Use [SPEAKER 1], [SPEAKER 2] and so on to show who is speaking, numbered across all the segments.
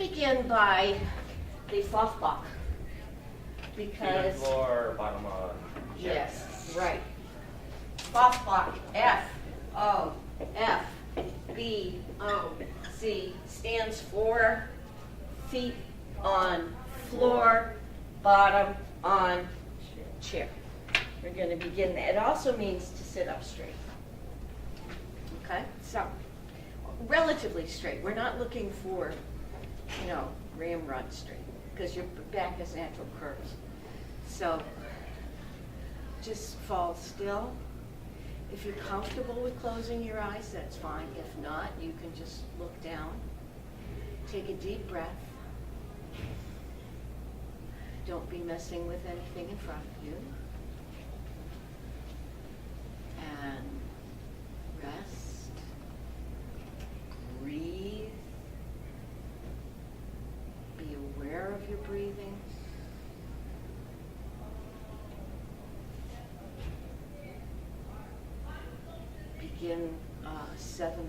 [SPEAKER 1] begin by the Fluffbach. Because,
[SPEAKER 2] floor, bottom on.
[SPEAKER 1] yes, right. Fluffbach, F-O-F-B-O-C, stands for feet on floor, bottom on chair. We're going to begin that. It also means to sit up straight. Okay, so relatively straight. We're not looking for, ramrod straight, because your back has natural curves. So just fall still. If you're comfortable with closing your eyes, that's fine. If not, you can just look down. Take a deep breath. Don't be messing with anything in front of you. And rest. Breathe. Be aware of your breathing. Begin 7-11.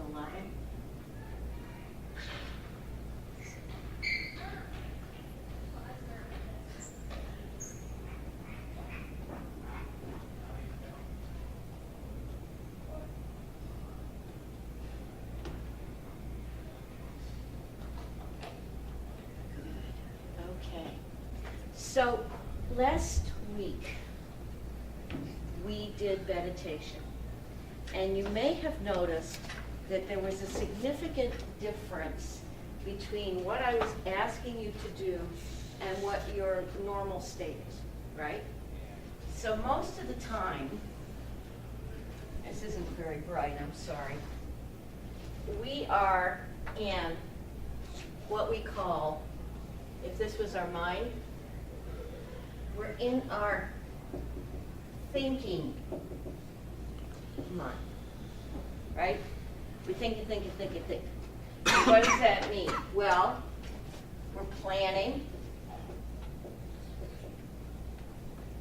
[SPEAKER 1] Okay. So last week we did meditation. And you may have noticed that there was a significant difference between what I was asking you to do and what your normal state is, right? So most of the time, this isn't very bright, I'm sorry, we are in what we call, if this was our mind, we're in our thinking mind, right? We think and think and think and think. What does that mean? Well, we're planning,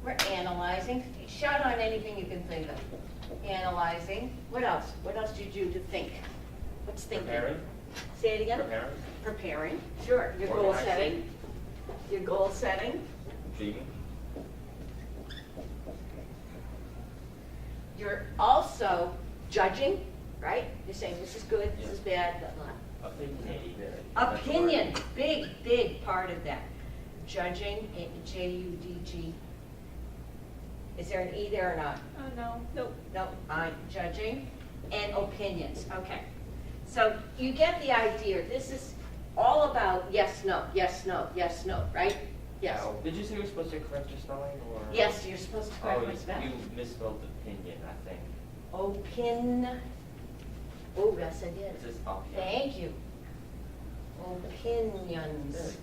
[SPEAKER 1] we're analyzing. Shout on anything you can think of. Analyzing. What else? What else do you do to think? What's thinking?
[SPEAKER 2] Preparing.
[SPEAKER 1] Say it again.
[SPEAKER 2] Preparing.
[SPEAKER 1] Preparing. Sure. Your goal setting. Your goal setting.
[SPEAKER 2] Dreaming.
[SPEAKER 1] You're also judging, right? You're saying this is good, this is bad, blah, blah. Opinion, big part of that. Judging, J-U-D-G. Is there an E there or not?
[SPEAKER 3] Oh, no. Nope.
[SPEAKER 1] No, I'm judging. And opinions, okay. So you get the idea. This is all about yes, no, yes, no, yes, no, right? Yes.
[SPEAKER 2] Now, did you say you were supposed to correct your spelling? Or?
[SPEAKER 1] Yes, you're supposed to correct
[SPEAKER 2] Oh,
[SPEAKER 1] my spelling.
[SPEAKER 2] you misspelled opinion, I think.
[SPEAKER 1] Oh, yes, I did.
[SPEAKER 2] It says opinion.
[SPEAKER 1] Thank you. Opinions.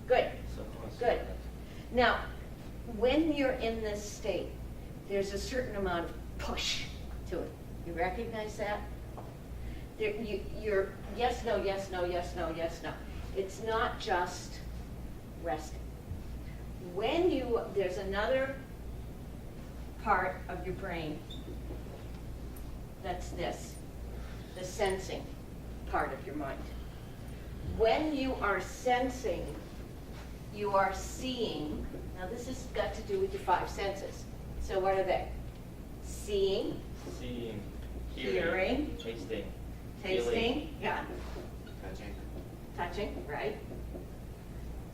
[SPEAKER 1] Good.
[SPEAKER 2] So close.
[SPEAKER 1] Good. Now, when you're in this state, there's a certain amount of push to it. You recognize that? You're yes, no, yes, no, yes, no, yes, no. It's not just resting. There's another part of your brain that's this, the sensing part of your mind. When you are sensing, you are seeing. Now this has got to do with your 5 senses. So what are they? Seeing.
[SPEAKER 2] Seeing.
[SPEAKER 1] Hearing.
[SPEAKER 2] Tasting.
[SPEAKER 1] Tasting. Yeah.
[SPEAKER 2] Touching.
[SPEAKER 1] Touching, right.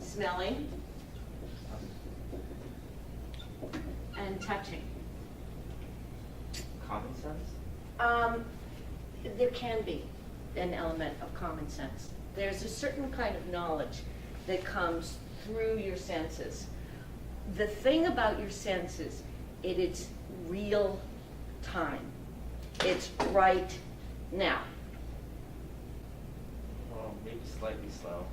[SPEAKER 1] Smelling. And touching.
[SPEAKER 2] Common sense?
[SPEAKER 1] There can be an element of common sense. There's a certain kind of knowledge that comes through your senses. The thing about your senses, it is real time. It's right now.
[SPEAKER 2] Well, maybe slightly slow.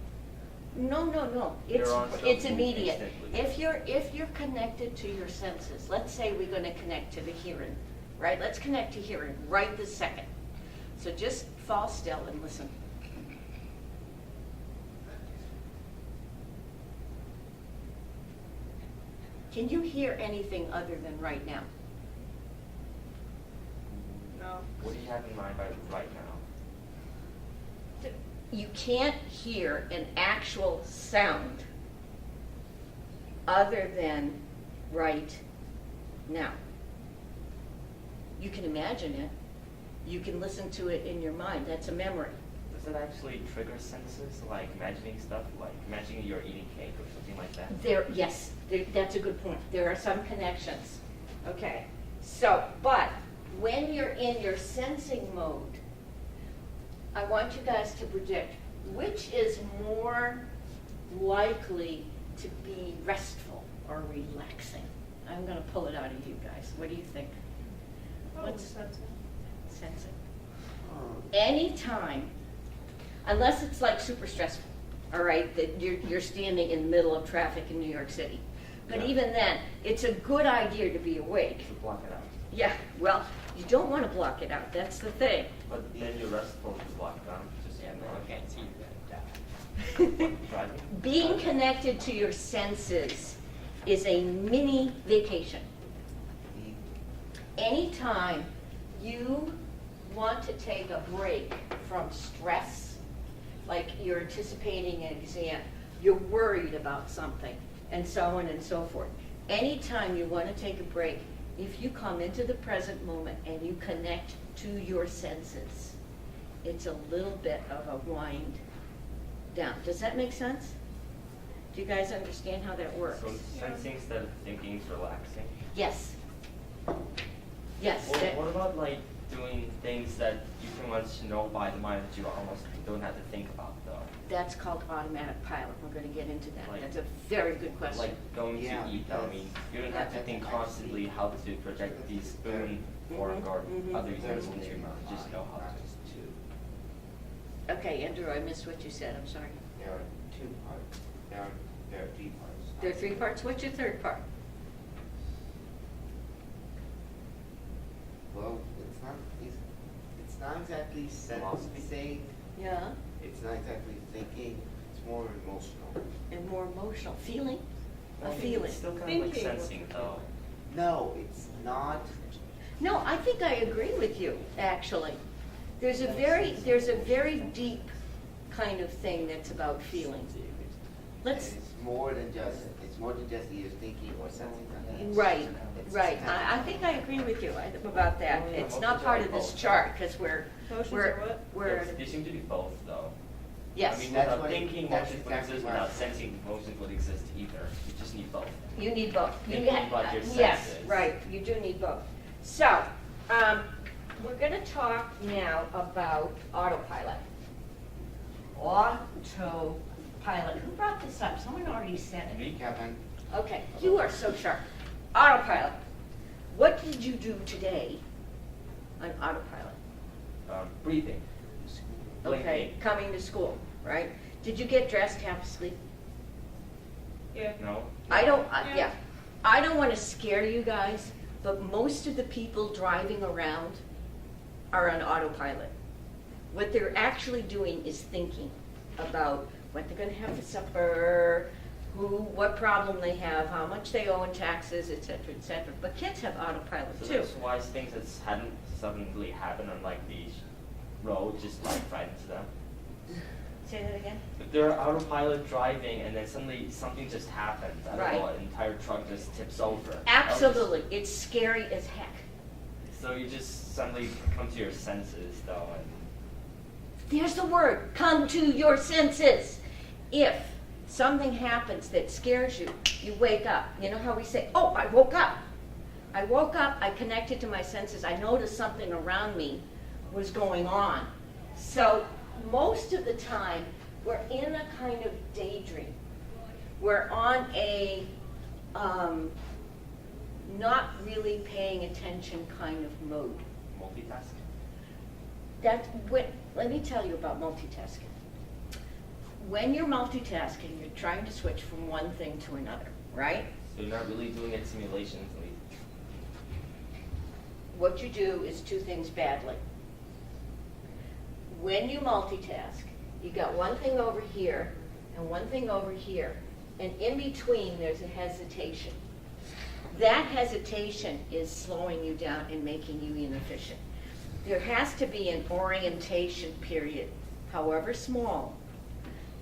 [SPEAKER 1] No.
[SPEAKER 2] Neurons don't
[SPEAKER 1] It's
[SPEAKER 2] move
[SPEAKER 1] immediate.
[SPEAKER 2] instantly.
[SPEAKER 1] If you're connected to your senses, let's say we're going to connect to the hearing, right? Let's connect to hearing right this second. So just fall still and listen. Can you hear anything other than right now?
[SPEAKER 3] No.
[SPEAKER 2] What do you have in mind by right now?
[SPEAKER 1] you can't hear an actual sound other than right now. You can imagine it. You can listen to it in your mind. That's a memory.
[SPEAKER 2] Does it actually trigger senses, like imagining stuff, like imagining you're eating cake or something like that?
[SPEAKER 1] Yes, that's a good point. There are some connections. Okay, so, but when you're in your sensing mode, I want you guys to predict which is more likely to be restful or relaxing. I'm going to pull it out of you guys. What do you think? What's sensing? Anytime, unless it's like super stressful, all right, that you're standing in the middle of traffic in New York City. But
[SPEAKER 2] Yeah.
[SPEAKER 1] even then, it's a good idea to be awake.
[SPEAKER 2] To block it out.
[SPEAKER 1] Yeah, well, you don't want to block it out. That's the thing.
[SPEAKER 2] But then you're restful to block it out. Just
[SPEAKER 3] I can't see
[SPEAKER 2] driving.
[SPEAKER 1] Being connected to your senses is a mini vacation. Anytime you want to take a break from stress, like you're anticipating an exam, you're worried about something, and so on and so forth. Anytime you want to take a break, if you come into the present moment and you connect to your senses, it's a little bit of a wind down. Does that make sense? Do you guys understand how that works?
[SPEAKER 2] So sensing instead of thinking is relaxing.
[SPEAKER 1] Yes. Yes.
[SPEAKER 2] Well,
[SPEAKER 1] that-
[SPEAKER 2] what about like doing things that you pretty much know by the mind that you almost don't have to think about though?
[SPEAKER 1] That's called automatic pilot. We're going to get into that.
[SPEAKER 2] Like-
[SPEAKER 1] That's a very good question.
[SPEAKER 2] Like going
[SPEAKER 3] Yeah,
[SPEAKER 2] to eat though, I mean, you don't have to think constantly how to project the spoon, fork, or other utensils into your mouth. You just know how to.
[SPEAKER 1] Okay, Andrew, I missed what you said. I'm sorry.
[SPEAKER 3] There are two parts. There are three parts.
[SPEAKER 1] There are three parts. What's your third part?
[SPEAKER 3] Well, it's not exactly
[SPEAKER 2] Philosophy.
[SPEAKER 3] sensing.
[SPEAKER 1] Yeah.
[SPEAKER 3] It's not exactly thinking. It's more emotional.
[SPEAKER 1] And more emotional. Feeling?
[SPEAKER 2] Well,
[SPEAKER 1] A
[SPEAKER 2] I think
[SPEAKER 1] feeling.
[SPEAKER 2] It's still kind of like sensing though.
[SPEAKER 3] No, it's not.
[SPEAKER 1] No, I think I agree with you, actually. There's a very deep kind of thing that's about feeling. Let's,
[SPEAKER 3] It's more than just either thinking or sensing something.
[SPEAKER 1] right,
[SPEAKER 3] It's
[SPEAKER 1] right.
[SPEAKER 3] kind of-
[SPEAKER 1] I think I agree with you about that.
[SPEAKER 2] Oh, yeah,
[SPEAKER 1] It's
[SPEAKER 2] emotions
[SPEAKER 1] not part
[SPEAKER 2] are
[SPEAKER 1] of this
[SPEAKER 2] both.
[SPEAKER 1] chart, because we're,
[SPEAKER 4] Emotions
[SPEAKER 1] we're,
[SPEAKER 4] are what?
[SPEAKER 1] we're,
[SPEAKER 2] They seem to be both though.
[SPEAKER 1] yes.
[SPEAKER 2] I mean,
[SPEAKER 3] That's
[SPEAKER 2] without
[SPEAKER 3] what it-
[SPEAKER 2] thinking,
[SPEAKER 3] that's
[SPEAKER 2] emotions would
[SPEAKER 3] exactly
[SPEAKER 2] exist.
[SPEAKER 3] why-
[SPEAKER 2] Without sensing, emotions would exist either. You just need both.
[SPEAKER 1] You need both.
[SPEAKER 2] Thinking about your
[SPEAKER 1] Yes,
[SPEAKER 2] senses.
[SPEAKER 1] right, you do need both. So, we're gonna talk now about autopilot. Autopilot, who brought this up? Someone already said it.
[SPEAKER 2] Me?
[SPEAKER 3] Kevin,
[SPEAKER 1] Okay, you are so sharp. Autopilot. What did you do today on autopilot?
[SPEAKER 2] Breathing.
[SPEAKER 1] Okay,
[SPEAKER 2] Blinking.
[SPEAKER 1] coming to school, right? Did you get dressed, half asleep?
[SPEAKER 4] Yeah.
[SPEAKER 2] No?
[SPEAKER 1] Yeah. I don't want to scare you guys, but most of the people driving around are on autopilot. What they're actually doing is thinking about what they're going to have for supper, what problem they have, how much they owe in taxes, et cetera, et cetera. But kids have autopilot
[SPEAKER 2] So
[SPEAKER 1] too.
[SPEAKER 2] there's wise things that hadn't suddenly happened on like the road, just like right into them.
[SPEAKER 1] Say that again?
[SPEAKER 2] If they're autopilot driving and then suddenly something just happens, I don't
[SPEAKER 1] Right.
[SPEAKER 2] know, an entire truck just tips over.
[SPEAKER 1] Absolutely. It's scary as heck.
[SPEAKER 2] So you just suddenly come to your senses though, and
[SPEAKER 1] There's the word, come to your senses. If something happens that scares you, you wake up. You know how we say, oh, I woke up. I woke up, I connected to my senses, I noticed something around me was going on. So most of the time, we're in a kind of daydream. We're on a not really paying attention kind of mode.
[SPEAKER 2] multitasking.
[SPEAKER 1] Let me tell you about multitasking. When you're multitasking, you're trying to switch from one thing to another, right?
[SPEAKER 2] So you're not really doing it simulations.
[SPEAKER 1] What you do is two things badly. When you multitask, you got one thing over here and one thing over here, and in between there's a hesitation. That hesitation is slowing you down and making you inefficient. There has to be an orientation period however small,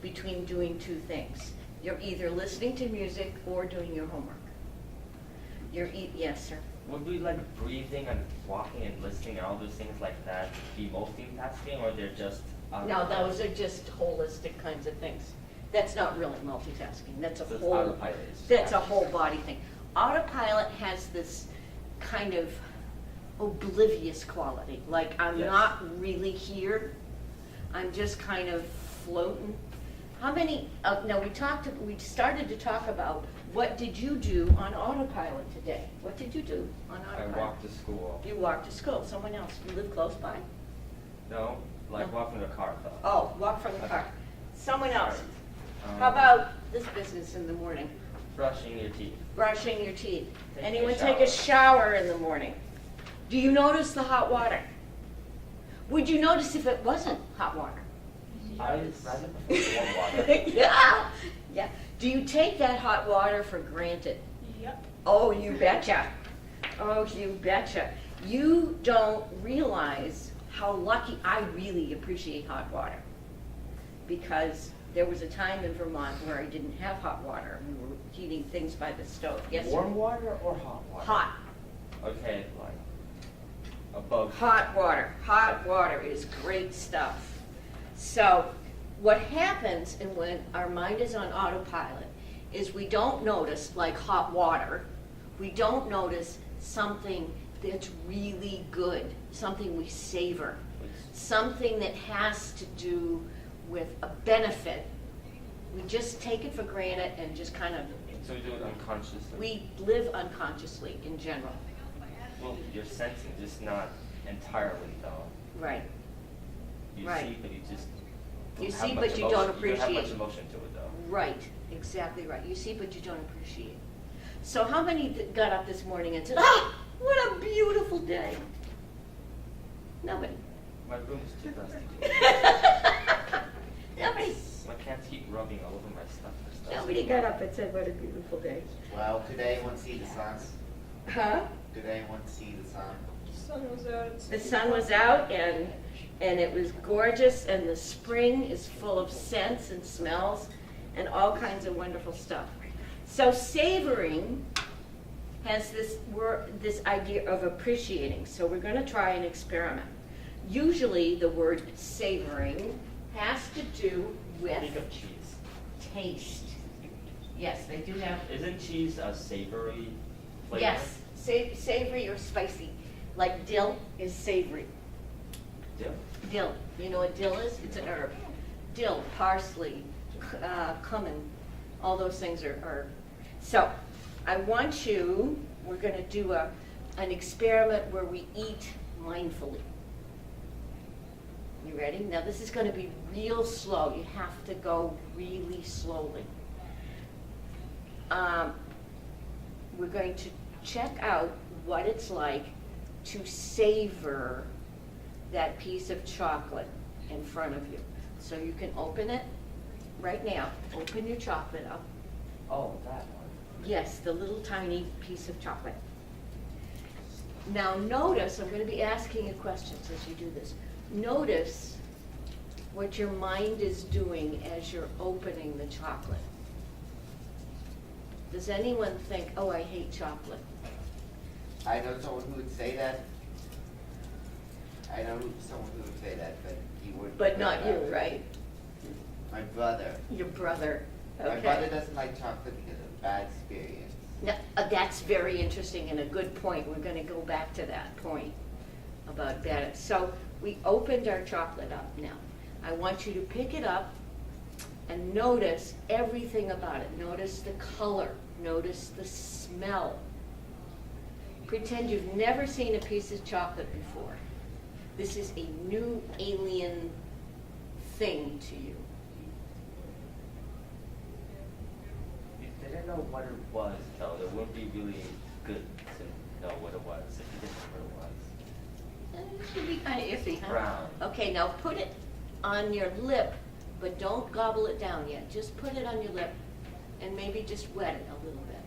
[SPEAKER 1] between doing two things. You're either listening to music or doing your homework. Yes, sir.
[SPEAKER 2] Would we like breathing and walking and listening and all those things like that be multitasking, or they're just?
[SPEAKER 1] No, those are just holistic kinds of things. That's not really multitasking. That's a
[SPEAKER 2] So it's
[SPEAKER 1] whole.
[SPEAKER 2] autopilot.
[SPEAKER 1] That's a whole body thing. Autopilot has this kind of oblivious quality. Like I'm
[SPEAKER 2] Yes.
[SPEAKER 1] not really here. I'm just kind of floating. How many? Now we started to talk about what did you do on autopilot today? What did you do on
[SPEAKER 2] I
[SPEAKER 1] autopilot?
[SPEAKER 2] walk to school.
[SPEAKER 1] You walked to school. Someone else. You live close by?
[SPEAKER 2] No, like
[SPEAKER 1] No.
[SPEAKER 2] walk from the car though.
[SPEAKER 1] Oh, walk from the car. Someone else.
[SPEAKER 2] Um,
[SPEAKER 1] How about this business in the morning?
[SPEAKER 2] brushing your teeth?
[SPEAKER 1] Brushing your teeth.
[SPEAKER 2] Taking a
[SPEAKER 1] Anyone take a
[SPEAKER 2] shower.
[SPEAKER 1] shower in the morning? Do you notice the hot water? Would you notice if it wasn't hot water?
[SPEAKER 2] I rather prefer warm water.
[SPEAKER 1] Yeah, yeah. Do you take that hot water for granted?
[SPEAKER 4] Yep.
[SPEAKER 1] Oh, you betcha. Oh, you betcha. You don't realize how lucky I really appreciate hot water. Because there was a time in Vermont where I didn't have hot water. We were heating things by the stove. Yes, sir?
[SPEAKER 2] Warm water or hot water?
[SPEAKER 1] Hot.
[SPEAKER 2] Okay, like above.
[SPEAKER 1] Hot water. Hot water is great stuff. So what happens and when our mind is on autopilot is we don't notice, like hot water, we don't notice something that's really good, something we savor, something that has to do with a benefit. We just take it for granted and just kind of,
[SPEAKER 2] So we do it unconsciously.
[SPEAKER 1] we live unconsciously in general.
[SPEAKER 2] Well, you're sensing, just not entirely though.
[SPEAKER 1] Right.
[SPEAKER 2] You
[SPEAKER 1] Right.
[SPEAKER 2] see, but you just.
[SPEAKER 1] You
[SPEAKER 2] have
[SPEAKER 1] see,
[SPEAKER 2] much
[SPEAKER 1] but you don't
[SPEAKER 2] emotion- You don't have
[SPEAKER 1] appreciate.
[SPEAKER 2] much emotion to it though.
[SPEAKER 1] Right, exactly right. You see, but you don't appreciate. So how many got up this morning and said, ah, what a beautiful day? Nobody.
[SPEAKER 2] My room is too dusty.
[SPEAKER 1] Nobody.
[SPEAKER 2] My cats keep rubbing all over my stuff. and stuff.
[SPEAKER 1] Nobody got up and said, what a beautiful day.
[SPEAKER 3] Well, did anyone see the sun?
[SPEAKER 1] Huh?
[SPEAKER 3] Did anyone see the sun?
[SPEAKER 4] Sun was out.
[SPEAKER 1] The sun was out and it was gorgeous and the spring is full of scents and smells and all kinds of wonderful stuff. So savoring has this idea of appreciating. So we're going to try an experiment. Usually the word savoring has to do
[SPEAKER 2] Think
[SPEAKER 1] with
[SPEAKER 2] of cheese.
[SPEAKER 1] taste. Yes, they do have.
[SPEAKER 2] Isn't cheese a savory flavor?
[SPEAKER 1] Yes, savory or spicy. Like dill is savory.
[SPEAKER 2] Dill?
[SPEAKER 1] Dill. You know what dill is? It's an herb. Dill, parsley, cumin, all those things are. So, I want you, we're going to do an experiment where we eat mindfully. You ready? Now this is going to be real slow. You have to go really slowly. We're going to check out what it's like to savor that piece of chocolate in front of you. So you can open it right now. Open your chocolate up.
[SPEAKER 2] Oh, that one.
[SPEAKER 1] Yes, the little tiny piece of chocolate. Now notice, I'm going to be asking you questions as you do this. Notice what your mind is doing as you're opening the chocolate. Does anyone think, oh, I hate chocolate?
[SPEAKER 3] I know someone who would say that. I know someone who would say that, but you wouldn't.
[SPEAKER 1] But not you, right?
[SPEAKER 3] My brother.
[SPEAKER 1] Your brother.
[SPEAKER 3] My brother
[SPEAKER 1] Okay.
[SPEAKER 3] doesn't like chocolate because of a bad experience.
[SPEAKER 1] Now, that's very interesting and a good point. We're going to go back to that point about that. So we opened our chocolate up now. I want you to pick it up and notice everything about it. Notice the color. Notice the smell. Pretend you've never seen a piece of chocolate before. This is a new alien thing to you.
[SPEAKER 2] If they didn't know what it was, though, it wouldn't be really good to know what it was if you didn't know what it was.
[SPEAKER 1] It should be kind of iffy, huh?
[SPEAKER 2] Brown.
[SPEAKER 1] Okay, now put it on your lip, but don't gobble it down yet. Just put it on your lip and maybe just wet it a little bit.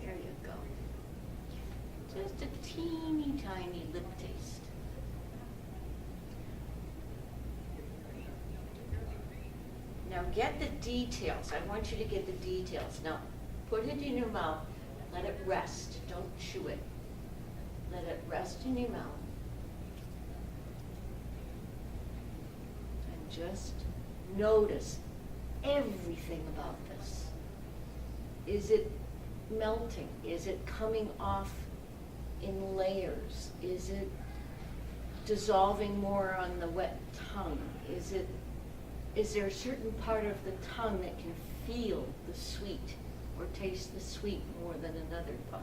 [SPEAKER 1] There you go. Just a teeny tiny lip taste. Now get the details. I want you to get the details. Now, put it in your mouth. Let it rest. Don't chew it. Let it rest in your mouth. And just notice everything about this. Is it melting? Is it coming off in layers? Is it dissolving more on the wet tongue? Is there a certain part of the tongue that can feel the sweet or taste the sweet more than another part?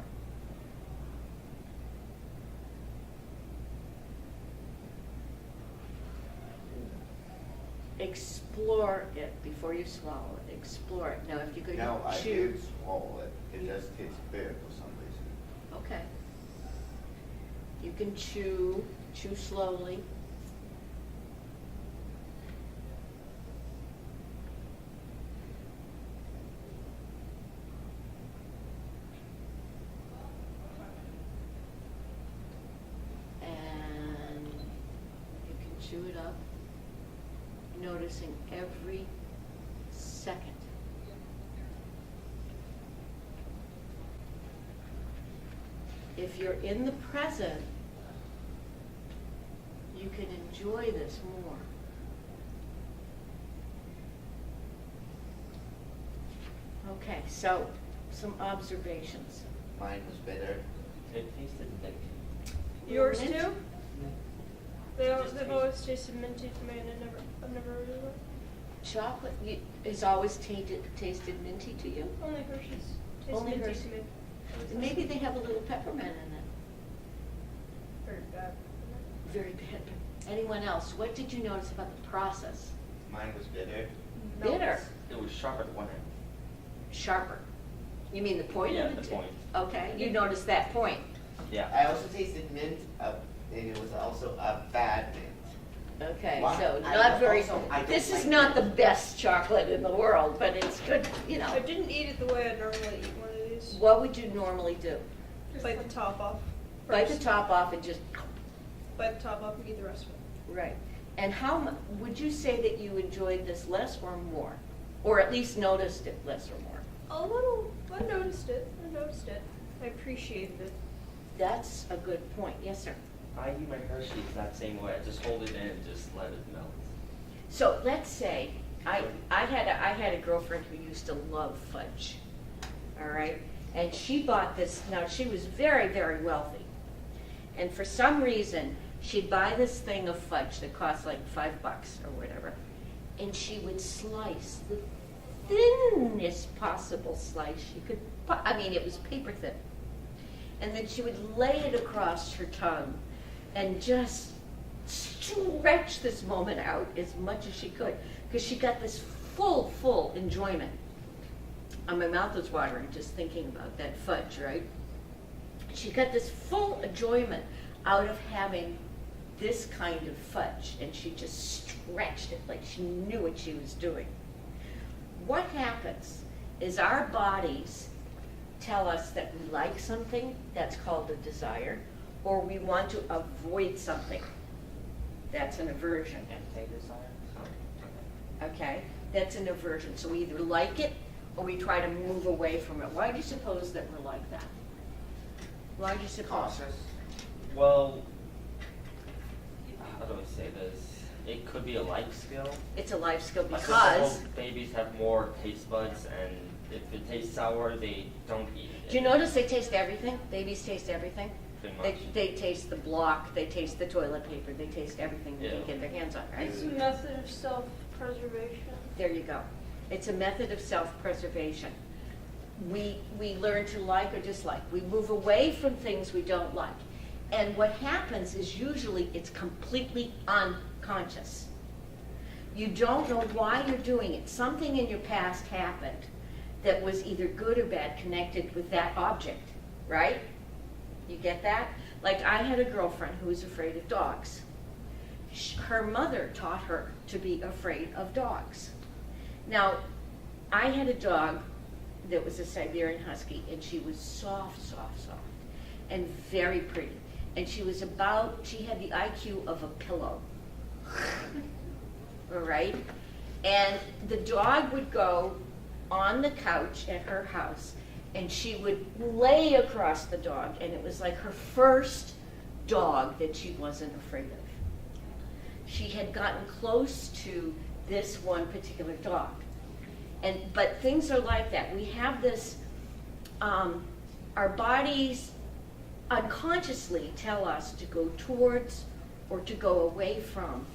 [SPEAKER 1] Explore it before you swallow it. Explore it. Now, if you could
[SPEAKER 5] No, I
[SPEAKER 1] chew.
[SPEAKER 5] did swallow it. It just tastes bitter for some reason.
[SPEAKER 1] Okay. You can chew slowly. And you can chew it up, noticing every second. If you're in the present, you can enjoy this more. Okay, so some observations.
[SPEAKER 3] Mine was better.
[SPEAKER 2] It tasted like
[SPEAKER 4] Yours
[SPEAKER 1] Mint?
[SPEAKER 4] too? They've always tasted minty to me, and I've never really liked.
[SPEAKER 1] Chocolate is always tasted minty to you?
[SPEAKER 4] Only Hershey's tastes
[SPEAKER 1] Only
[SPEAKER 4] minty
[SPEAKER 1] Hershey's.
[SPEAKER 4] to me.
[SPEAKER 1] Maybe they have a little peppermint in it.
[SPEAKER 4] Very bad.
[SPEAKER 1] Very bad. Anyone else? What did you notice about the process?
[SPEAKER 3] Mine was bitter.
[SPEAKER 1] Bitter.
[SPEAKER 2] it was sharp at one end.
[SPEAKER 1] Sharper. You mean the point
[SPEAKER 2] Yeah,
[SPEAKER 1] of
[SPEAKER 2] the point.
[SPEAKER 1] Okay, you noticed that point.
[SPEAKER 2] Yeah.
[SPEAKER 3] I also tasted mint, and it was also a bad mint.
[SPEAKER 1] Okay,
[SPEAKER 3] Why?
[SPEAKER 1] so
[SPEAKER 3] I
[SPEAKER 1] not
[SPEAKER 3] don't-
[SPEAKER 1] very,
[SPEAKER 3] also, I don't
[SPEAKER 1] this is
[SPEAKER 3] like
[SPEAKER 1] not the
[SPEAKER 3] mint.
[SPEAKER 1] best chocolate in the world, but it's good, you
[SPEAKER 4] I
[SPEAKER 1] know.
[SPEAKER 4] didn't eat it the way I normally eat one of these.
[SPEAKER 1] What would you normally do?
[SPEAKER 4] Bite the top off.
[SPEAKER 1] Bite the
[SPEAKER 4] first.
[SPEAKER 1] top off and just,
[SPEAKER 4] Bite the top off and eat the rest of it.
[SPEAKER 1] right. And would you say that you enjoyed this less or more? Or at least noticed it less or more?
[SPEAKER 4] A little. I noticed it. I appreciated it.
[SPEAKER 1] That's a good point. Yes, sir.
[SPEAKER 2] I eat my Hershey's that same way. I just hold it in and just let it melt.
[SPEAKER 1] So let's say, I had a girlfriend who used to love fudge, all right? And she bought this, now she was very, very wealthy. And for some reason, she'd buy this thing of fudge that cost like $5 or whatever, and she would slice the thinnest possible slice she could, it was paper thin. And then she would lay it across her tongue and just stretch this moment out as much as she could, because she got this full enjoyment. And my mouth was watering just thinking about that fudge, right? She got this full enjoyment out of having this kind of fudge, and she just stretched it like she knew what she was doing. What happens is our bodies tell us that we like something, that's called a desire, or we want to avoid something, that's an aversion.
[SPEAKER 2] Anti-desire? Sorry.
[SPEAKER 1] Okay, that's an aversion. So we either like it or we try to move away from it. Why do you suppose that we're like that? Why do you suppose?
[SPEAKER 3] Cautious.
[SPEAKER 2] Well, how do I say this? It could be a life skill.
[SPEAKER 1] It's a life skill
[SPEAKER 2] Like,
[SPEAKER 1] because,
[SPEAKER 2] some babies have more taste buds, and if it tastes sour, they don't eat it.
[SPEAKER 1] do you notice they taste everything? Babies taste everything.
[SPEAKER 2] Pretty much.
[SPEAKER 1] They taste the block, they taste the toilet paper, they taste everything they can
[SPEAKER 2] Yeah.
[SPEAKER 1] get their hands on, right?
[SPEAKER 4] It's a method of self-preservation.
[SPEAKER 1] There you go. It's a method of self-preservation. We learn to like or dislike. We move away from things we don't like. And what happens is usually it's completely unconscious. You don't know why you're doing it. Something in your past happened that was either good or bad connected with that object, right? You get that? Like I had a girlfriend who was afraid of dogs. Her mother taught her to be afraid of dogs. Now, I had a dog that was a Siberian Husky, and she was soft, and very pretty. And she had the IQ of a pillow. All right? And the dog would go on the couch at her house, and she would lay across the dog, and it was like her first dog that she wasn't afraid of. She had gotten close to this one particular dog. But things are like that. We have this, our bodies unconsciously tell us to go towards or to go away from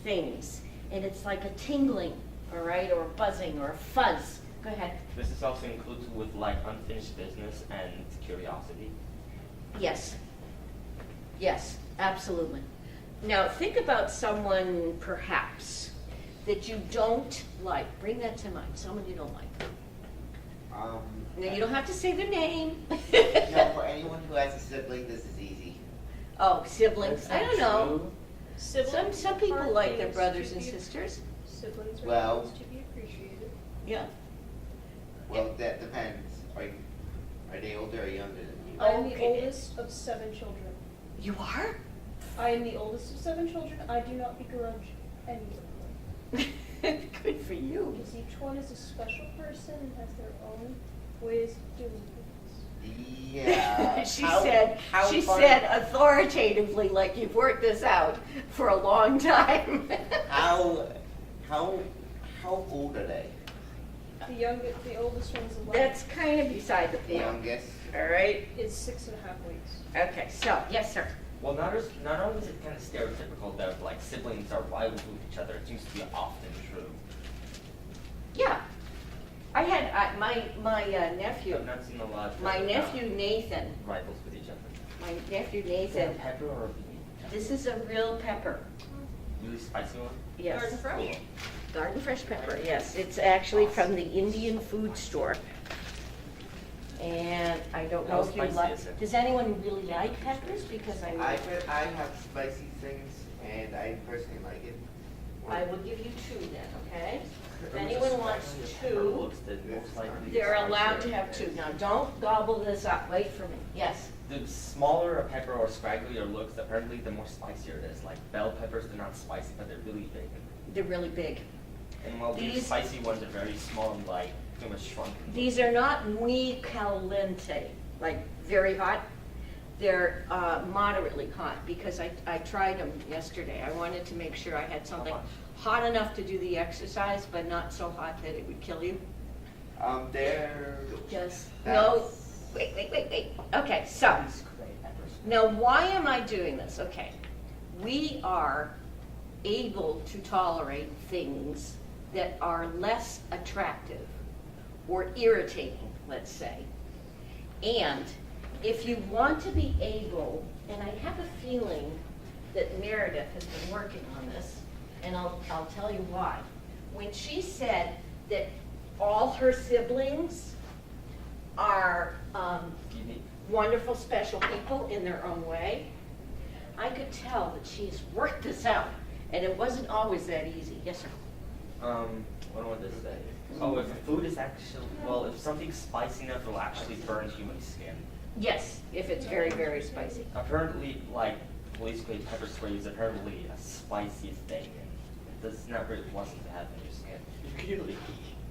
[SPEAKER 1] things. And it's like a tingling, all right, or a buzzing or a fuzz. Go ahead.
[SPEAKER 2] This is also included with like unfinished business and curiosity.
[SPEAKER 1] Yes. Yes, absolutely. Now think about someone perhaps that you don't like. Bring that to mind, someone you don't like. Now you don't have to say their name.
[SPEAKER 3] No, for anyone who has a sibling, this is easy.
[SPEAKER 1] Oh, siblings, I don't know.
[SPEAKER 4] Siblings
[SPEAKER 1] Some people
[SPEAKER 4] are
[SPEAKER 1] like their
[SPEAKER 4] things
[SPEAKER 1] brothers
[SPEAKER 4] to
[SPEAKER 1] and
[SPEAKER 4] be-
[SPEAKER 1] sisters.
[SPEAKER 4] Siblings are
[SPEAKER 3] Well-
[SPEAKER 4] things to be appreciated.
[SPEAKER 1] Yeah.
[SPEAKER 3] Well, that depends. Are they older or younger than you?
[SPEAKER 1] Oh,
[SPEAKER 4] I am the
[SPEAKER 1] okay.
[SPEAKER 4] oldest of 7 children.
[SPEAKER 1] You are?
[SPEAKER 4] I am the oldest of 7 children. I do not begrudge any of them.
[SPEAKER 1] Good for you.
[SPEAKER 4] Because each one is a special person and has their own ways of doing things.
[SPEAKER 3] Yeah.
[SPEAKER 1] She
[SPEAKER 3] How
[SPEAKER 1] said
[SPEAKER 3] far-
[SPEAKER 1] authoritatively, like you've worked this out for a long time.
[SPEAKER 3] How old are they?
[SPEAKER 4] The oldest one's 11.
[SPEAKER 1] That's kind of beside the
[SPEAKER 3] The
[SPEAKER 1] point.
[SPEAKER 3] youngest?
[SPEAKER 1] All right.
[SPEAKER 4] Is 6.5 weeks.
[SPEAKER 1] Okay. So yes, sir.
[SPEAKER 2] Well, not only is it kind of stereotypical that like siblings are rivals with each other, it seems to be often true.
[SPEAKER 1] Yeah. I had my nephew.
[SPEAKER 2] I've not seen a lot of
[SPEAKER 1] My nephew Nathan.
[SPEAKER 2] rivals with each other.
[SPEAKER 1] My nephew
[SPEAKER 2] Is that
[SPEAKER 1] Nathan.
[SPEAKER 2] pepper or bean?
[SPEAKER 1] This is a real pepper.
[SPEAKER 2] Really spicy one?
[SPEAKER 1] Yes.
[SPEAKER 4] Garden fresh.
[SPEAKER 2] Cool.
[SPEAKER 1] Garden fresh pepper, yes. It's actually from the Indian food store. And I don't know
[SPEAKER 2] How
[SPEAKER 1] if you
[SPEAKER 2] spicy
[SPEAKER 1] like,
[SPEAKER 2] is it?
[SPEAKER 1] does anyone really like peppers? Because I
[SPEAKER 3] I have spicy things, and I personally like it.
[SPEAKER 1] will give you 2 then, okay? If
[SPEAKER 2] Whoever's
[SPEAKER 1] anyone wants
[SPEAKER 2] describing the pepper
[SPEAKER 1] 2,
[SPEAKER 2] looks the most likely
[SPEAKER 1] they're allowed to
[SPEAKER 2] spicier
[SPEAKER 1] have
[SPEAKER 2] it
[SPEAKER 1] 2.
[SPEAKER 2] is.
[SPEAKER 1] Now, don't gobble this up, wait for me. Yes,
[SPEAKER 2] The smaller a pepper or scragglier looks, apparently the more spicier it is. Like bell peppers, they're not spicy, but they're really big.
[SPEAKER 1] they're really big.
[SPEAKER 2] And while these
[SPEAKER 1] These-
[SPEAKER 2] spicy ones are very small and light, pretty much shrunken.
[SPEAKER 1] These are not muy caliente, like very hot. They're moderately hot because I tried them yesterday. I wanted to make sure I had something
[SPEAKER 2] much?
[SPEAKER 1] hot enough to do the exercise, but not so hot that it would kill you.
[SPEAKER 3] They're
[SPEAKER 1] Just,
[SPEAKER 3] That's-
[SPEAKER 1] no, wait. Okay, so,
[SPEAKER 2] These gray peppers.
[SPEAKER 1] now why am I doing this? Okay, we are able to tolerate things that are less attractive or irritating, let's say. And if you want to be able, and I have a feeling that Meredith has been working on this, and I'll tell you why. When she said that all her siblings are
[SPEAKER 2] Unique.
[SPEAKER 1] wonderful, special people in their own way, I could tell that she's worked this out, and it wasn't always that easy. Yes, sir.
[SPEAKER 2] What do I want to say? Oh, if food is actually, well, if something's spicy enough, it'll actually burn human skin.
[SPEAKER 1] Yes, if it's very, very spicy.
[SPEAKER 2] Apparently, like, police grade pepper spray is apparently a spicy thing, and it's not very pleasant to have in your skin. Really?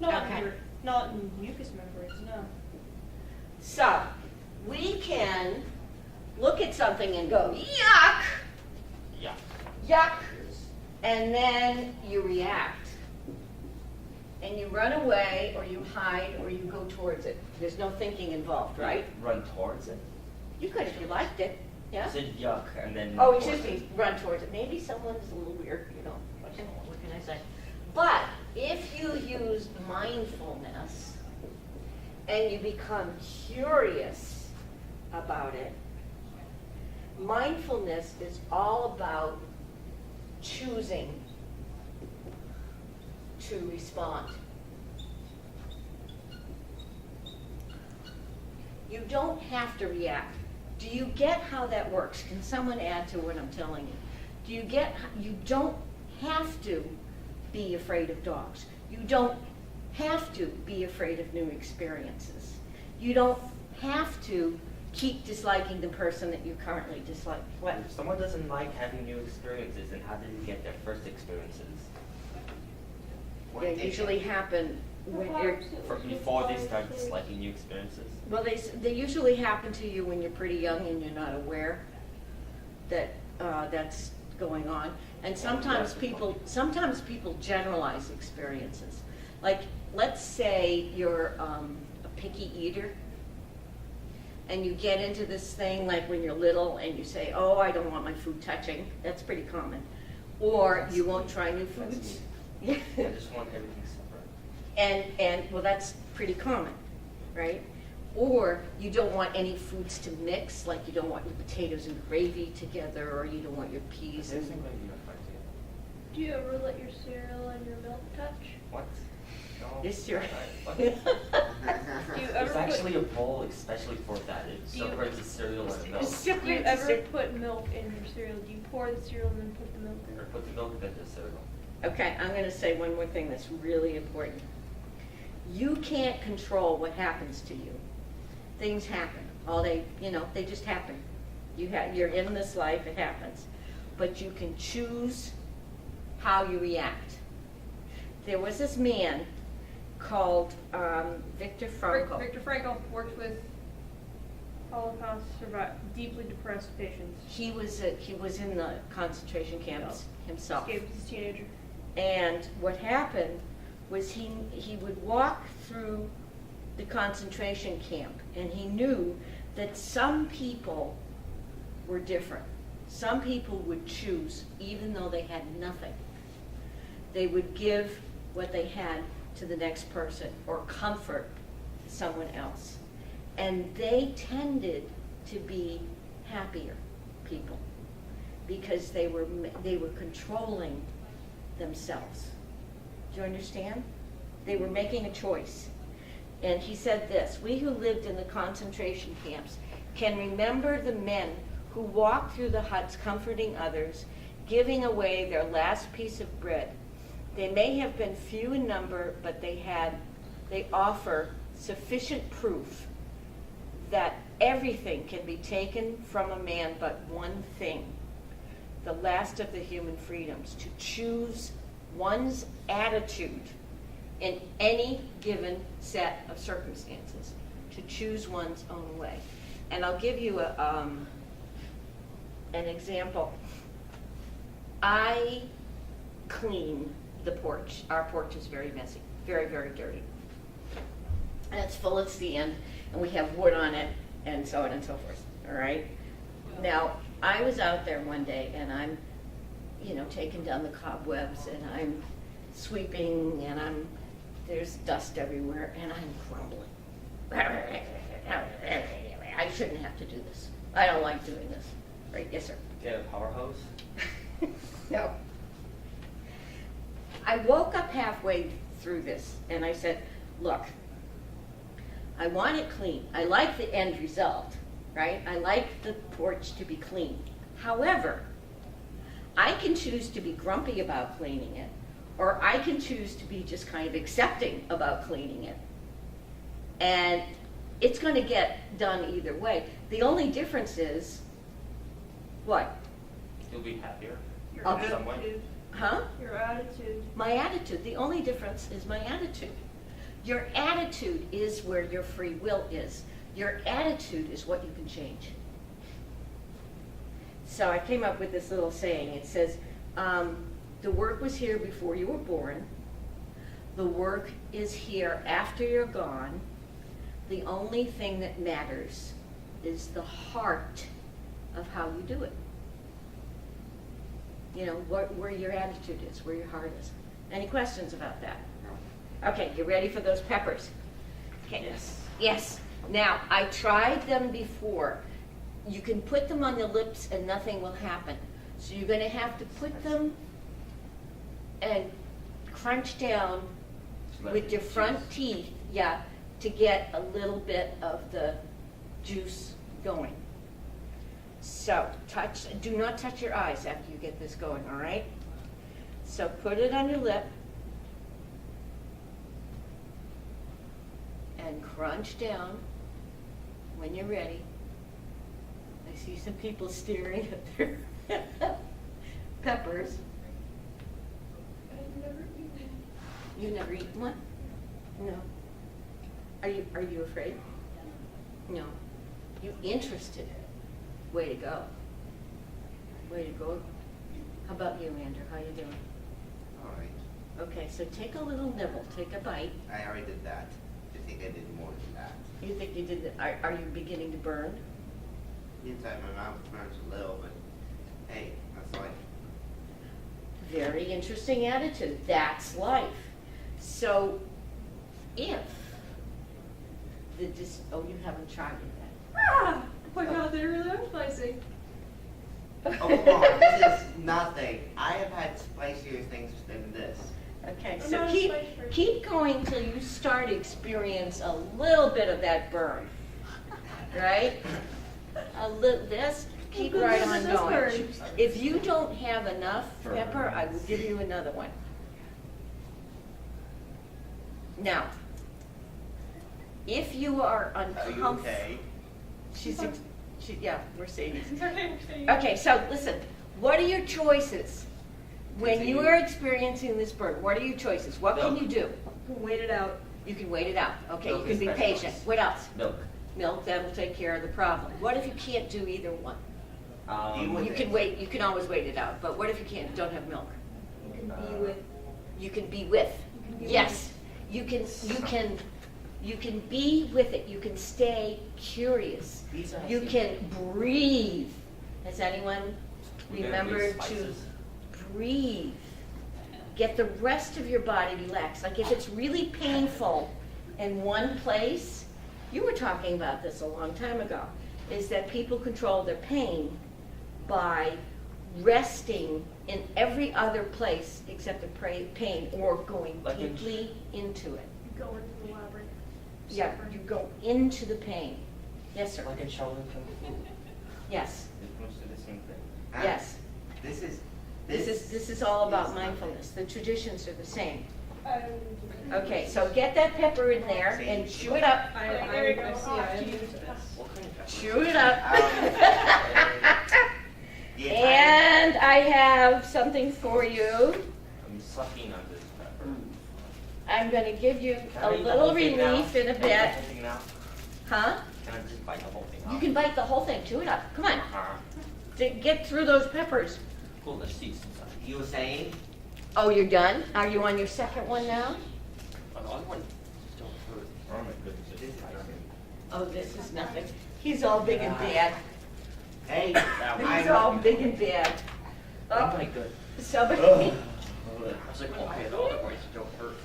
[SPEAKER 1] Okay.
[SPEAKER 4] Not in mucous membranes, no.
[SPEAKER 1] So, we can look at something and go, yuck,
[SPEAKER 2] Yeah.
[SPEAKER 1] yuck, and then you react. And you run away, or you hide, or you go towards it. There's no thinking involved, right?
[SPEAKER 2] Run towards it.
[SPEAKER 1] You could if you liked it, yeah?
[SPEAKER 2] You said yuck, and then.
[SPEAKER 1] Oh,
[SPEAKER 2] towards
[SPEAKER 1] excuse
[SPEAKER 2] it.
[SPEAKER 1] me, run towards it. Maybe someone's a little weird, you know, what can I say? But if you use mindfulness and you become curious about it, mindfulness is all about choosing to respond. You don't have to react. Do you get how that works? Can someone add to what I'm telling you? Do you get, you don't have to be afraid of dogs. You don't have to be afraid of new experiences. You don't have to keep disliking the person that you currently dislike. What?
[SPEAKER 2] If someone doesn't like having new experiences, then how did you get their first experiences?
[SPEAKER 1] They usually happen when you're,
[SPEAKER 2] Before they start disliking new experiences.
[SPEAKER 1] well, they usually happen to you when you're pretty young and you're not aware that that's going on. And sometimes people generalize experiences. Like, let's say you're a picky eater, and you get into this thing like when you're little and you say, oh, I don't want my food touching. That's pretty common. Or you won't try new foods.
[SPEAKER 2] I just want everything separate.
[SPEAKER 1] And well, that's pretty common, right? Or you don't want any foods to mix, like you don't want your potatoes and gravy together, or you don't want your peas
[SPEAKER 2] There's
[SPEAKER 1] and...
[SPEAKER 2] no way you're fine together.
[SPEAKER 4] Do you ever let your cereal and your milk touch?
[SPEAKER 2] What? No.
[SPEAKER 1] Yes, you're
[SPEAKER 2] What?
[SPEAKER 4] Do you
[SPEAKER 2] There's
[SPEAKER 4] ever
[SPEAKER 2] actually
[SPEAKER 4] put,
[SPEAKER 2] a bowl especially for that. It
[SPEAKER 4] Do you-
[SPEAKER 2] separates the cereal and the milk.
[SPEAKER 4] do you ever put milk in your cereal? Do you pour the cereal and then put the milk in?
[SPEAKER 2] Or put the milk in the cereal.
[SPEAKER 1] Okay, I'm gonna say one more thing that's really important. You can't control what happens to you. Things happen. They just happen. You're in this life, it happens. But you can choose how you react. There was this man called Viktor Frankl.
[SPEAKER 4] Viktor Frankl worked with Holocaust deeply depressed patients.
[SPEAKER 1] He was in the concentration camps himself.
[SPEAKER 4] Escaped as a teenager.
[SPEAKER 1] And what happened was he would walk through the concentration camp, and he knew that some people were different. Some people would choose, even though they had nothing. They would give what they had to the next person or comfort someone else. And they tended to be happier people because they were controlling themselves. Do you understand? They were making a choice. And he said this, we who lived in the concentration camps can remember the men who walked through the huts comforting others, giving away their last piece of bread. They may have been few in number, but they offer sufficient proof that everything can be taken from a man but one thing, the last of the human freedoms, to choose one's attitude in any given set of circumstances, to choose one's own way. And I'll give you an example. I clean the porch. Our porch is very messy, very, very dirty. And it's full of sand, and we have wood on it, and so on and so forth, all right? Now, I was out there one day, and I'm, taking down the cobwebs, and I'm sweeping, and there's dust everywhere, and I'm grumbling. I shouldn't have to do this. I don't like doing this. Right? Yes, sir.
[SPEAKER 2] Get a power hose?
[SPEAKER 1] No. I woke up halfway through this, and I said, look, I want it clean. I like the end result, right? I like the porch to be clean. However, I can choose to be grumpy about cleaning it, or I can choose to be just kind of accepting about cleaning it. And it's going to get done either way. The only difference is, what?
[SPEAKER 2] You'll be happier.
[SPEAKER 4] Your
[SPEAKER 1] Okay.
[SPEAKER 4] attitude.
[SPEAKER 1] Huh?
[SPEAKER 4] Your attitude.
[SPEAKER 1] My attitude. The only difference is my attitude. Your attitude is where your free will is. Your attitude is what you can change. So I came up with this little saying. It says, the work was here before you were born. The work is here after you're gone. The only thing that matters is the heart of how you do it. Where your attitude is, where your heart is. Any questions about that?
[SPEAKER 5] No.
[SPEAKER 1] Okay, you ready for those peppers? Okay.
[SPEAKER 2] Yes.
[SPEAKER 1] Yes. Now, I tried them before. You can put them on the lips and nothing will happen. So you're going to have to put them and crunch down with your front teeth, to get a little bit of the juice going. So do not touch your eyes after you get this going, all right? So put it on your lip and crunch down when you're ready. I see some people staring at their peppers.
[SPEAKER 4] I've never eaten
[SPEAKER 1] You never eaten one? No. Are you afraid? No. You interested? Way to go. Way to go. How about you, Andrew? How you doing?
[SPEAKER 3] All right.
[SPEAKER 1] Okay, so take a little nibble, take a bite.
[SPEAKER 3] I already did that. I think I did more than that.
[SPEAKER 1] You think you did the, are you beginning to burn?
[SPEAKER 3] Inside my mouth burns a little, but hey, that's life.
[SPEAKER 1] Very interesting attitude. That's life. So if oh, you haven't tried it yet.
[SPEAKER 4] Ah! Oh my god, they really are spicy.
[SPEAKER 3] Oh, come on, this is nothing. I have had spicier things than this.
[SPEAKER 1] Okay,
[SPEAKER 4] I'm
[SPEAKER 1] so
[SPEAKER 4] not a
[SPEAKER 1] keep
[SPEAKER 4] spice person.
[SPEAKER 1] keep going till you start to experience a little bit of that burn. Right? A little this, keep
[SPEAKER 4] good
[SPEAKER 1] right
[SPEAKER 4] is
[SPEAKER 1] on
[SPEAKER 4] this
[SPEAKER 1] going.
[SPEAKER 4] burn?
[SPEAKER 1] If you don't have enough pepper, I will give you another one. Now, if you are
[SPEAKER 3] Are you
[SPEAKER 1] uncomfortable,
[SPEAKER 3] okay?
[SPEAKER 1] yeah, Mercedes.
[SPEAKER 4] It's okay, we're saying-
[SPEAKER 1] Okay, so listen, what are your choices? When you are experiencing this burn, what are your choices? What can you do?
[SPEAKER 4] Wait it out.
[SPEAKER 1] You can wait it out. Okay, you
[SPEAKER 2] Milk
[SPEAKER 1] can
[SPEAKER 2] is
[SPEAKER 1] be
[SPEAKER 2] best
[SPEAKER 1] patient.
[SPEAKER 2] choice.
[SPEAKER 1] What else?
[SPEAKER 2] Milk.
[SPEAKER 1] Milk, that'll take care of the problem. What if you can't do either one?
[SPEAKER 3] You
[SPEAKER 1] You can wait, you can always wait it out, but what if you don't have milk?
[SPEAKER 4] You can be with.
[SPEAKER 1] You can be with.
[SPEAKER 4] You can be
[SPEAKER 1] Yes, you can be with it. You can stay curious. You can breathe. Has anyone remembered to breathe? Get the rest of your body relaxed. Like if it's really painful in one place, you were talking about this a long time ago, is that people control their pain by resting in every other place except the pain or going
[SPEAKER 2] Like in-
[SPEAKER 1] deeply into it.
[SPEAKER 4] Go into the labyrinth.
[SPEAKER 1] Yeah, you go into the pain. Yes, sir.
[SPEAKER 2] Like in Shaolin Kung Fu.
[SPEAKER 1] Yes,
[SPEAKER 2] It's mostly the same thing.
[SPEAKER 1] yes.
[SPEAKER 3] This
[SPEAKER 1] This is all about
[SPEAKER 3] is
[SPEAKER 1] mindfulness. The traditions are the same.
[SPEAKER 4] Um,
[SPEAKER 1] Okay, so get that pepper in there and chew it up.
[SPEAKER 4] There you go.
[SPEAKER 6] I see, I am into this.
[SPEAKER 2] What kind of pepper?
[SPEAKER 1] Chew it up.
[SPEAKER 3] Yeah,
[SPEAKER 1] And I have something for you.
[SPEAKER 2] I'm sucking on this pepper.
[SPEAKER 1] I'm going to give you
[SPEAKER 2] Can
[SPEAKER 1] a
[SPEAKER 2] I eat the
[SPEAKER 1] little
[SPEAKER 2] whole thing now?
[SPEAKER 1] relief in a
[SPEAKER 2] Can I eat
[SPEAKER 1] bit.
[SPEAKER 2] the whole thing now?
[SPEAKER 1] Huh?
[SPEAKER 2] Can I just bite the whole thing out?
[SPEAKER 1] You can bite the whole thing. Chew it up. Come on.
[SPEAKER 2] Uh-huh.
[SPEAKER 1] Get through those peppers.
[SPEAKER 2] Cool, the seeds inside.
[SPEAKER 3] You were saying?
[SPEAKER 1] Oh, you're done? Are you on your second one now?
[SPEAKER 2] Oh, the other one don't hurt. Oh my goodness, it is spicy.
[SPEAKER 1] Oh, this is nothing. He's all big and bad.
[SPEAKER 3] Hey,
[SPEAKER 1] He's all big and bad.
[SPEAKER 2] Oh
[SPEAKER 1] Oh,
[SPEAKER 2] my god.
[SPEAKER 1] somebody.
[SPEAKER 2] I was like, okay, the other ones don't hurt.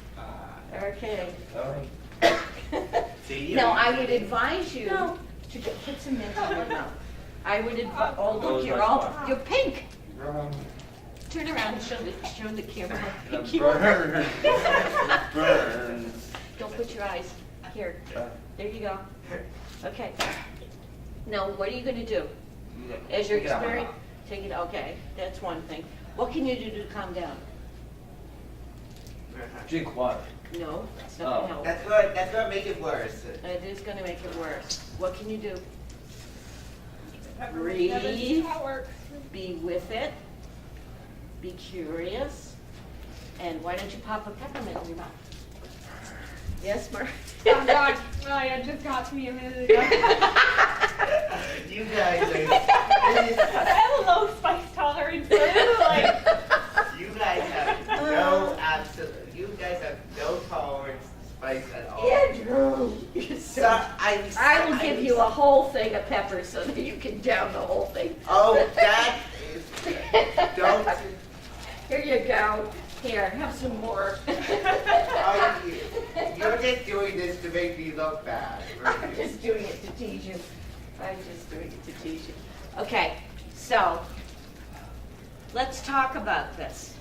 [SPEAKER 1] Okay.
[SPEAKER 2] Alright.
[SPEAKER 3] See,
[SPEAKER 1] No, I would advise you
[SPEAKER 4] No.
[SPEAKER 1] to put some mint in your mouth. I would advise, oh,
[SPEAKER 2] Oh,
[SPEAKER 1] look, you're
[SPEAKER 2] nice
[SPEAKER 1] all,
[SPEAKER 2] one.
[SPEAKER 1] you're pink. Turn around and show the camera how pink you are.
[SPEAKER 2] Burns. Burns.
[SPEAKER 1] Don't put your eyes here. There you go. Okay. Now, what are you gonna do? As you're
[SPEAKER 2] Take it out my
[SPEAKER 1] experiencing,
[SPEAKER 2] mouth.
[SPEAKER 1] take it, okay, that's one thing. What can you do to calm down?
[SPEAKER 2] Drink water.
[SPEAKER 1] No, that's
[SPEAKER 2] Oh.
[SPEAKER 1] not gonna help.
[SPEAKER 3] That's what make it worse.
[SPEAKER 1] It is gonna make it worse. What can you do?
[SPEAKER 4] pepper.
[SPEAKER 1] Breathe.
[SPEAKER 4] Yeah, this is how it works.
[SPEAKER 1] Be with it. Be curious. And why don't you pop a peppermint in your mouth? Yes, Mark?
[SPEAKER 4] Oh god, oh, yeah, it just got to me a minute ago.
[SPEAKER 3] You guys are,
[SPEAKER 4] I have a low spice tolerance, so it's like,
[SPEAKER 3] you guys have you guys have no tolerance to spice at all.
[SPEAKER 1] Andrew, you're
[SPEAKER 3] So,
[SPEAKER 1] so... I will give you a whole thing of pepper so that you can down the whole thing.
[SPEAKER 3] Oh, that is, don't,
[SPEAKER 1] Here you go. Here, have some more.
[SPEAKER 3] oh, you're just doing this to make me look bad.
[SPEAKER 1] I'm just doing it to tease you. I'm just doing it to tease you. Okay, so let's talk about this.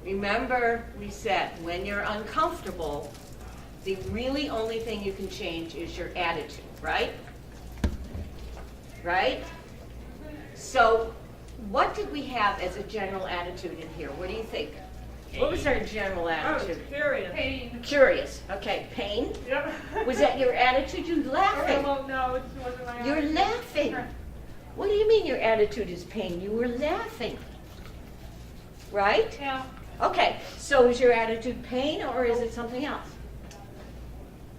[SPEAKER 1] Remember, we said when you're uncomfortable, the really only thing you can change is your attitude, right? Right? So what did we have as a general attitude in here? What do you think? What was our general attitude?
[SPEAKER 4] curious. Pain.
[SPEAKER 1] Curious. Okay, pain?
[SPEAKER 4] Yep.
[SPEAKER 1] Was that your attitude? You laughing?
[SPEAKER 4] Well, no, it wasn't my
[SPEAKER 1] You're
[SPEAKER 4] attitude.
[SPEAKER 1] laughing. What do you mean your attitude is pain? You were laughing. Right?
[SPEAKER 4] Yeah.
[SPEAKER 1] Okay, so is your attitude pain or is it something else?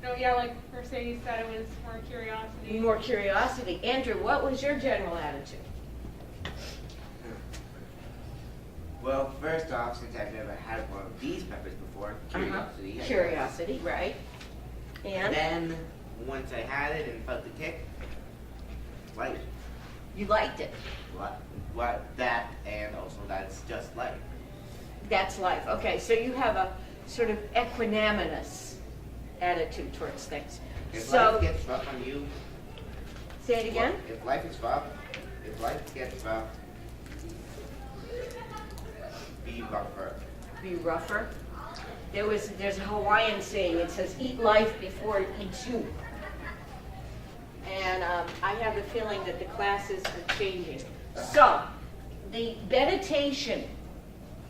[SPEAKER 6] No, yeah, like Mercedes said, it was more curiosity.
[SPEAKER 1] More curiosity. Andrew, what was your general attitude?
[SPEAKER 3] Well, first off, since I've never had one of these peppers before, curiosity. I guess.
[SPEAKER 1] Curiosity, right. And
[SPEAKER 3] Then, once I had it and felt the kick, life.
[SPEAKER 1] you liked it.
[SPEAKER 3] What that, and also that's just life.
[SPEAKER 1] That's life. Okay, so you have a sort of equanimous attitude towards things.
[SPEAKER 3] If
[SPEAKER 1] So,
[SPEAKER 3] life gets rough on you,
[SPEAKER 1] say it again?
[SPEAKER 3] if life is rough, if life gets rough, be rougher.
[SPEAKER 1] Be rougher. There's a Hawaiian saying, it says, eat life before it eats you. And I have the feeling that the classes are changing. So, the meditation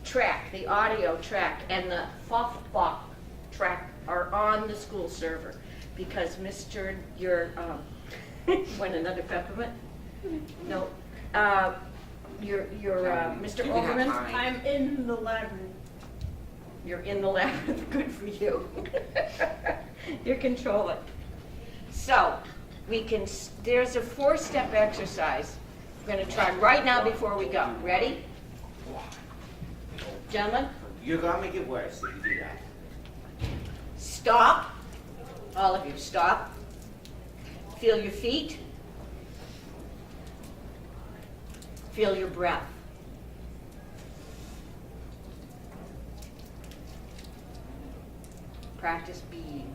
[SPEAKER 1] track, the audio track, and the Fofbach track are on the school server because Mr. Want another peppermint? No. Mr.
[SPEAKER 3] You can have
[SPEAKER 1] Overman?
[SPEAKER 3] mine.
[SPEAKER 4] I'm in the labyrinth.
[SPEAKER 1] You're in the labyrinth. Good for you. You control it. So, there's a 4-step exercise we're going to try right now before we go. Ready? Gentlemen,
[SPEAKER 3] You're gonna make it worse if you do that.
[SPEAKER 1] stop. All of you, stop. Feel your feet. Feel your breath. Practice being.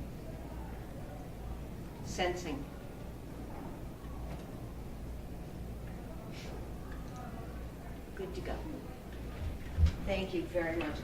[SPEAKER 1] Sensing. Good to go. Thank you very much.